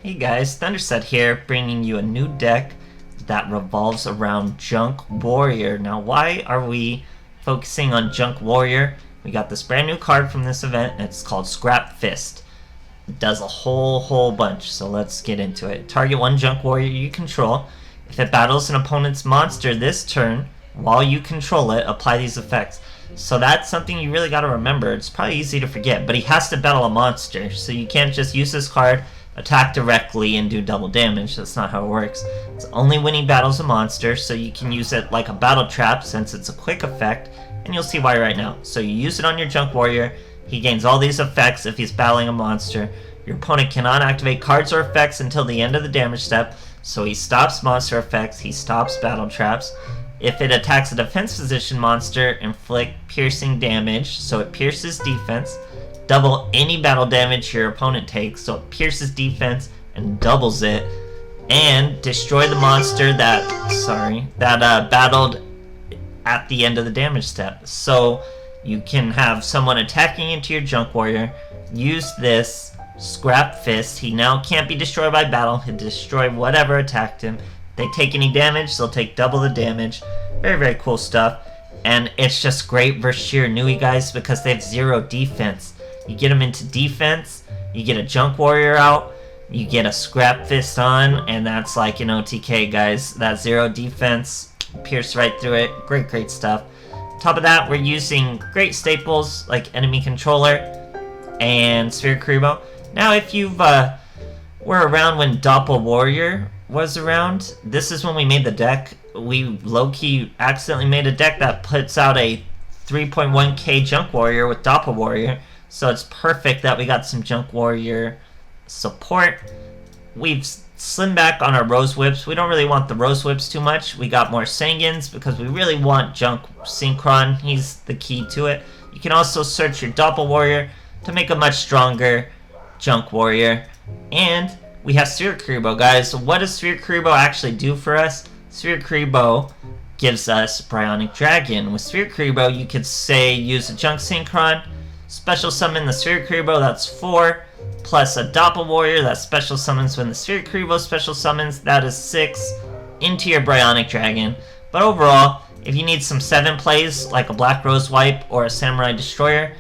Hey guys, Thunderset here, bringing you a new deck that revolves around Junk Warrior. Now, why are we focusing on Junk Warrior? We got this brand new card from this event, and it's called Scrap Fist. It does a whole bunch, so let's get into it. Target one Junk Warrior you control. If it battles an opponent's monster this turn, while you control it, apply these effects. So that's something you really got to remember. It's probably easy to forget, but he has to battle a monster, so you can't just use this card, attack directly, and do double damage. That's not how it works. It's only when he battles a monster, so you can use it like a battle trap since it's a quick effect, and you'll see why right now. So you use it on your Junk Warrior. He gains all these effects if he's battling a monster. Your opponent cannot activate cards or effects until the end of the damage step, so he stops monster effects, he stops battle traps. If it attacks a defense position monster, inflict piercing damage, so it pierces defense. Double any battle damage your opponent takes, so it pierces defense and doubles it. And destroy the monster that battled at the end of the damage step. So you can have someone attacking into your Junk Warrior, use this Scrap Fist. He now can't be destroyed by battle. He'll destroy whatever attacked him. If they take any damage, they'll take double the damage. Very cool stuff. And it's just great versus your Nui guys because they have 0 defense. You get them into defense, you get a Junk Warrior out, you get a Scrap Fist on, and that's like an OTK, guys. That 0 defense, pierce right through it. Great stuff. Top of that, we're using great staples like Enemy Controller and Sphere Kuriboh. Now, if you've were around when Doppel Warrior was around, this is when we made the deck. We low-key accidentally made a deck that puts out a 3.1k Junk Warrior with Doppel Warrior. So it's perfect that we got some Junk Warrior support. We've slimmed back on our Rose Whips. We don't really want the Rose Whips too much. We got more Sangins because we really want Junk Synchron. He's the key to it. You can also search your Doppel Warrior to make a much stronger Junk Warrior. And we have Sphere Kuriboh, guys. So what does Sphere Kuriboh actually do for us? Sphere Kuriboh gives us Bryonic Dragon. With Sphere Kuriboh, you could say use a Junk Synchron, special summon the Sphere Kuriboh, that's 4, plus a Doppel Warrior that special summons when the Sphere Kuriboh special summons, that is 6, into your Bryonic Dragon. But overall, if you need some 7 plays, like a Black Rose Wipe or a Samurai Destroyer,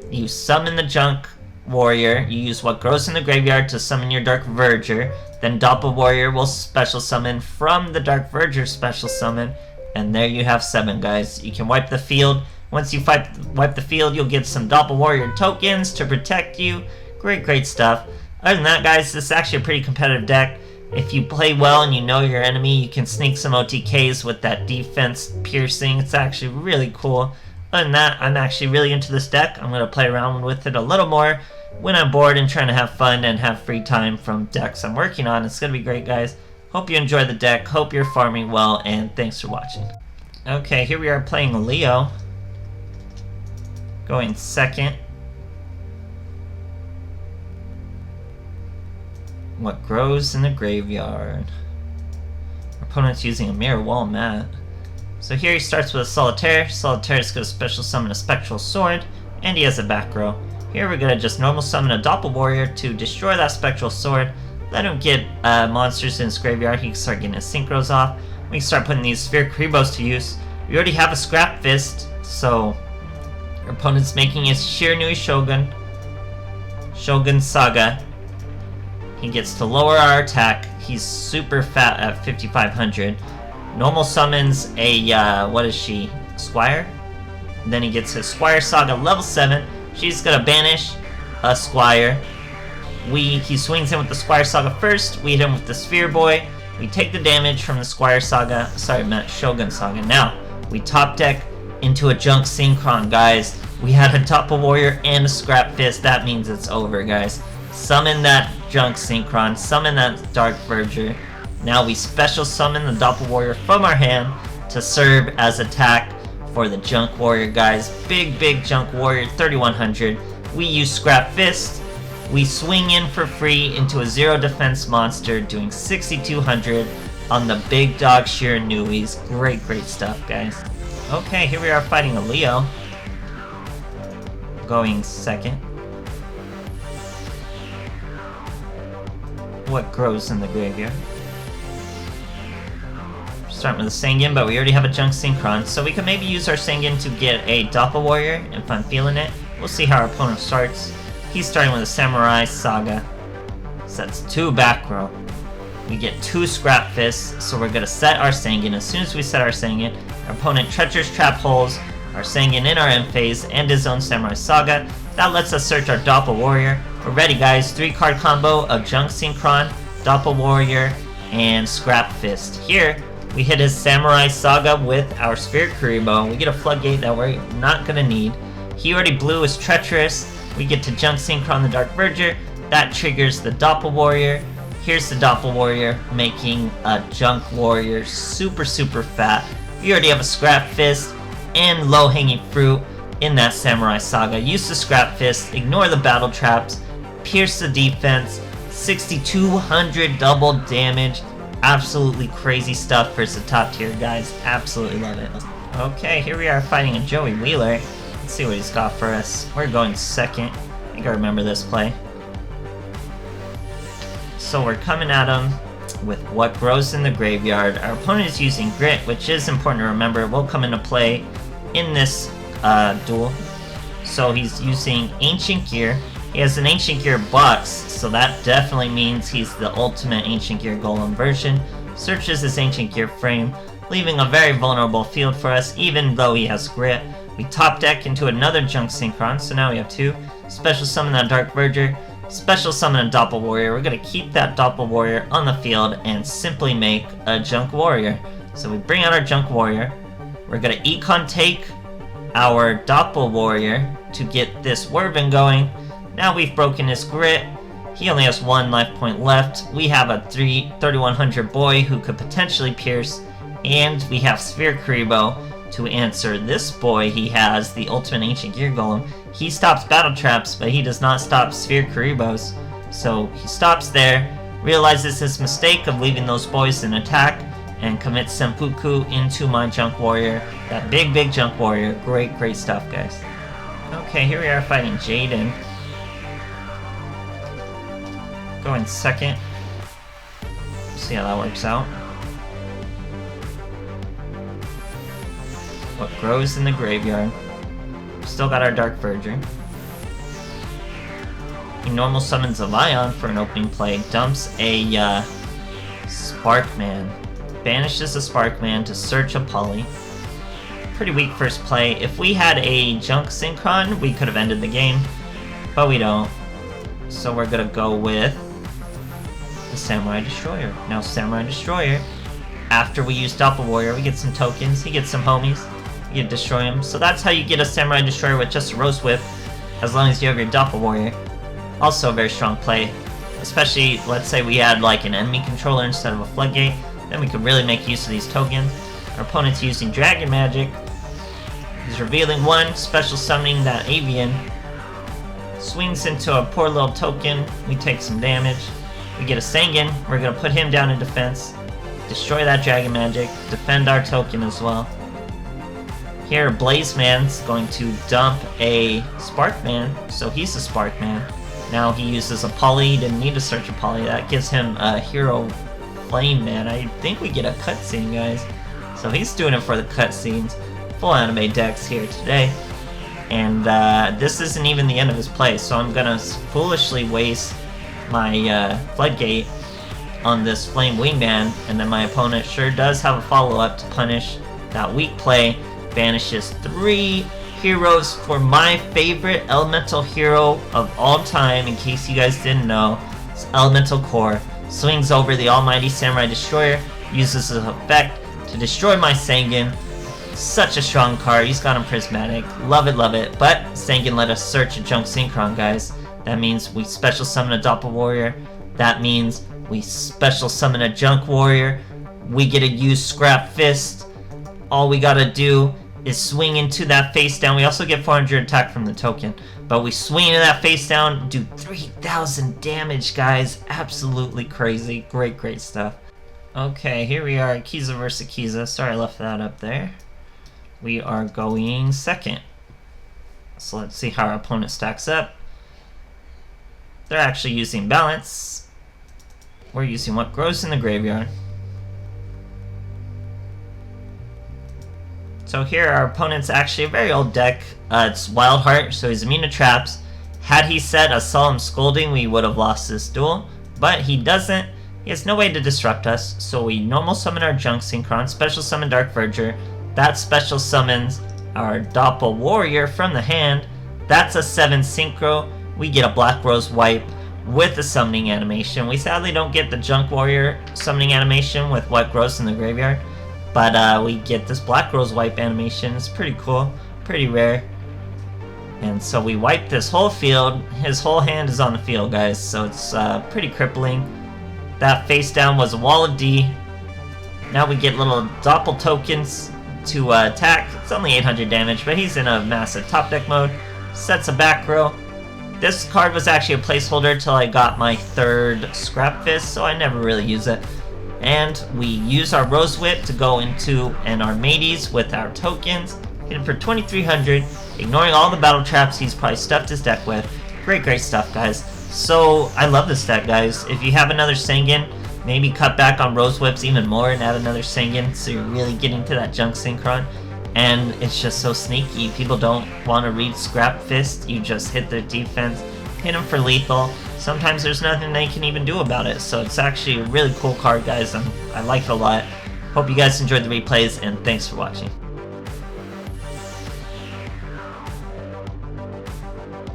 you summon the Junk Warrior, you use what grows in the graveyard to summon your Dark Verger, then Doppel Warrior will special summon from the Dark Verger special summon, and there you have 7, guys. You can wipe the field. Once you wipe the field, you'll get some Doppel Warrior tokens to protect you. Great stuff. Other than that, guys, this is actually a pretty competitive deck. If you play well and you know your enemy, you can sneak some OTKs with that defense piercing. It's actually really cool. Other than that, I'm actually really into this deck. I'm going to play around with it a little more when I'm bored and trying to have fun and have free time from decks I'm working on. It's going to be great, guys. Hope you enjoy the deck. Hope you're farming well, and thanks for watching. Okay, here we are playing Leo. Going second. What grows in the graveyard? Our opponent's using a Mirror Wall mat. So here he starts with a Solitaire. Solitaire is going to special summon a Spectral Sword, and he has a back row. Here we're going to just normal summon a Doppel Warrior to destroy that Spectral Sword. Let him get monsters in his graveyard. He can start getting his Synchros off. We can start putting these Sphere Kuribohs to use. We already have a Scrap Fist, so our opponent's making his Shiranui Shogun Saga. He gets to lower our attack. He's super fat at 5,500. Normal summons a, what is she? Squire? And then he gets his Squire Saga level 7. She's gonna banish a Squire. He swings in with the Squire Saga first. We hit him with the Sphere Boy. We take the damage from the Squire Saga. Sorry, Matt, Shogun Saga. Now, we top deck into a Junk Synchron, guys. We had a Doppel Warrior and a Scrap Fist. That means it's over, guys. Summon that Junk Synchron. Summon that Dark Verger. Now we special summon the Doppel Warrior from our hand to serve as attack for the Junk Warrior, guys. Big Junk Warrior, 3,100. We use Scrap Fist. We swing in for free into a 0 defense monster, doing 6,200 on the big dog Shiranuis. Great stuff, guys. Okay, here we are fighting a Leo. Going second. what grows in the graveyard. Starting with a Sanguine, but we already have a Junk Synchron, so we could maybe use our Sanguine to get a Doppel Warrior if I'm feeling it. We'll see how our opponent starts. He's starting with a Samurai Saga. So that's 2 back row. We get 2 Scrap Fists, so we're gonna set our Sanguine. As soon as we set our Sanguine, our opponent Treacherous Trap holes our Sanguine in our end phase and his own Samurai Saga. That lets us search our Doppel Warrior. We're ready, guys. 3-card combo of Junk Synchron, Doppel Warrior, and Scrap Fist. Here, we hit his Samurai Saga with our Spirit Kuriboh. We get a Floodgate that we're not gonna need. He already blew his Treacherous. We get to Junk Synchron the Dark Verger. That triggers the Doppel Warrior. Here's the Doppel Warrior making a Junk Warrior super fat. We already have a Scrap Fist and low hanging fruit in that Samurai Saga. Use the Scrap Fist, ignore the battle traps, pierce the defense, 6,200 double damage. Absolutely crazy stuff for the top tier, guys. Absolutely love it. Okay, here we are fighting a Joey Wheeler. Let's see what he's got for us. We're going second. I think I remember this play. So we're coming at him with what grows in the graveyard. Our opponent is using Grit, which is important to remember. Will come into play in this duel. So he's using Ancient Gear. He has an Ancient Gear box, so that definitely means he's the ultimate Ancient Gear Golem version. Searches his Ancient Gear frame, leaving a very vulnerable field for us, even though he has Grit. We top deck into another Junk Synchron, so now we have 2. Special summon that Dark Verger, special summon a Doppel Warrior. We're going to keep that Doppel Warrior on the field and simply make a Junk Warrior. So we bring out our Junk Warrior. We're going to Econ take our Doppel Warrior to get this Werven going. Now we've broken his Grit. He only has 1 life point left. We have a 3100 boy who could potentially pierce, and we have Sphere Kuriboh to answer this boy. He has the ultimate Ancient Gear Golem. He stops battle traps, but he does not stop Sphere Kuribohs. So he stops there, realizes his mistake of leaving those boys in attack, and commits Senpuku into my Junk Warrior. That big Junk Warrior. Great stuff, guys. Okay, here we are fighting Jaden. Going second. See how that works out. What grows in the graveyard. Still got our Dark Verger. He normal summons a Lion for an opening play. Dumps a Sparkman. Banishes a Sparkman to search a Poly. Pretty weak first play. If we had a Junk Synchron, we could have ended the game. But we don't. So we're gonna go with the Samurai Destroyer. Now Samurai Destroyer, after we use Doppel Warrior, we get some tokens, he gets some homies, you can destroy him. So that's how you get a Samurai Destroyer with just a Rose Whip, as long as you have your Doppel Warrior. Also a very strong play, especially let's say we had like an enemy controller instead of a Floodgate, then we could really make use of these tokens. Our opponent's using Dragon Magic. He's revealing 1, special summoning that Avian. Swings into a poor little token, we take some damage. We get a Sanguine, we're going to put him down in defense, destroy that Dragon Magic, defend our token as well. Here, Blazeman's going to dump a Sparkman, so he's a Sparkman. Now he uses a Poly, he didn't need to search a Poly, that gives him a Hero Flame Man. I think we get a cutscene, guys. So he's doing it for the cutscenes. Full anime decks here today. And this isn't even the end of his play, so I'm going to foolishly waste my Floodgate on this Flame Wingman, and then my opponent sure does have a follow-up to punish that weak play. Banishes 3 heroes for my favorite elemental hero of all time, in case you guys didn't know. It's Elemental Core. Swings over the almighty Samurai Destroyer, uses his effect to destroy my Sanguine. Such a strong card, he's got him Prismatic. Love it, but Sanguine let us search a Junk Synchron, guys. That means we special summon a Doppel Warrior. That means we special summon a Junk Warrior. We get to use Scrap Fist. All we gotta do is swing into that face down. We also get 400 attack from the token. But we swing into that face down, do 3,000 damage, guys. Absolutely crazy. Great stuff. Okay, here we are, Kiza versus Kiza. Sorry I left that up there. We are going second. So let's see how our opponent stacks up. They're actually using balance. we're using what grows in the graveyard. So here our opponent's actually a very old deck. It's Wild Heart, so he's immune to traps. Had he set a Solemn Scolding, we would have lost this duel, but he doesn't. He has no way to disrupt us, so we normal summon our Junk Synchron, special summon Dark Verger. That special summons our Doppel Warrior from the hand. That's a 7 Synchro. We get a Black Rose wipe with the summoning animation. We sadly don't get the Junk Warrior summoning animation with what grows in the graveyard, but we get this Black Rose wipe animation. It's pretty cool, pretty rare. And so we wipe this whole field. His whole hand is on the field, guys, so it's pretty crippling. That face down was a Wall of D. Now we get little Doppel tokens to attack. It's only 800 damage, but he's in a massive top deck mode. Sets a back row. This card was actually a placeholder till I got my 3rd Scrap Fist, so I never really use it. And we use our Rose Whip to go into an Armades with our tokens. Hit him for 2300, ignoring all the battle traps he's probably stuffed his deck with. Great stuff, guys. So, I love this deck, guys. If you have another Sengen, maybe cut back on Rose Whips even more and add another Sengen, so you're really getting to that Junk Synchron. And it's just so sneaky. People don't want to read Scrap Fist. You just hit their defense, hit them for lethal. Sometimes there's nothing they can even do about it. So it's actually a really cool card, guys, and I like it a lot. Hope you guys enjoyed the replays, and thanks for watching.